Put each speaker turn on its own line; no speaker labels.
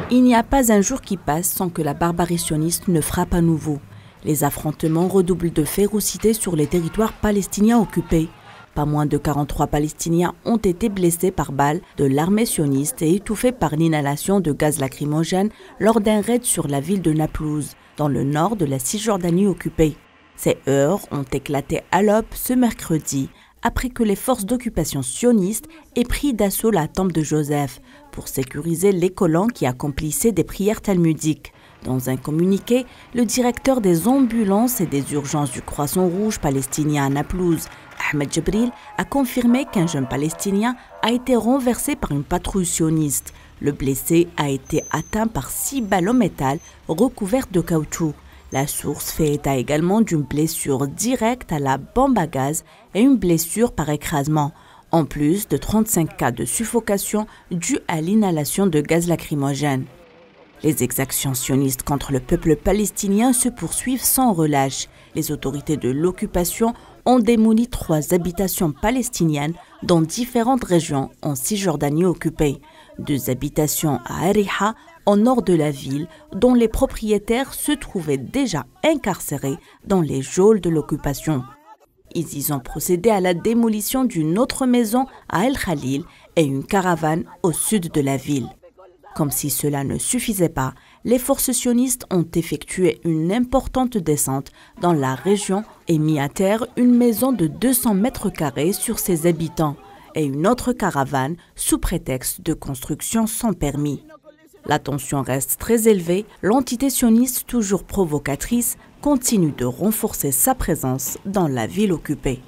Il n'y a pas un jour qui passe sans que la barbarie sioniste ne frappe à nouveau. Les affrontements redoublent de férocité sur les territoires palestiniens occupés. Pas moins de 43 Palestiniens ont été blessés par balles de l'armée sioniste et étouffés par l'inhalation de gaz lacrymogène lors d'un raid sur la ville de Naplouse, dans le nord de la Cisjordanie occupée. Ces heurts ont éclaté à l'aube ce mercredi, après que les forces d'occupation sionistes aient pris d'assaut la tombe de Joseph pour sécuriser les colons qui accomplissaient des prières talmudiques. Dans un communiqué, le directeur des ambulances et des urgences du Croissant Rouge palestinien à Naplouse, Ahmed Jibril, a confirmé qu'un jeune Palestinien a été renversé par une patrouille sioniste. Le blessé a été atteint par 6 balles en métal recouvertes de caoutchouc. La source fait état également d'une blessure directe à la bombe à gaz et une blessure par écrasement, en plus de 35 cas de suffocation dus à l'inhalation de gaz lacrymogène. Les exactions sionistes contre le peuple palestinien se poursuivent sans relâche. Les autorités de l'occupation ont démoli 3 habitations palestiniennes dans différentes régions en Cisjordanie occupée. 2 habitations à Ariha, au nord de la ville, dont les propriétaires se trouvaient déjà incarcérés dans les geôles de l'occupation. Ils y ont procédé à la démolition d'une autre maison à El Khalil et une caravane au sud de la ville. Comme si cela ne suffisait pas, les forces sionistes ont effectué une importante descente dans la région et mis à terre une maison de 200 mètres carrés sur ses habitants et une autre caravane sous prétexte de construction sans permis. La tension reste très élevée, l'entité sioniste toujours provocatrice continue de renforcer sa présence dans la ville occupée.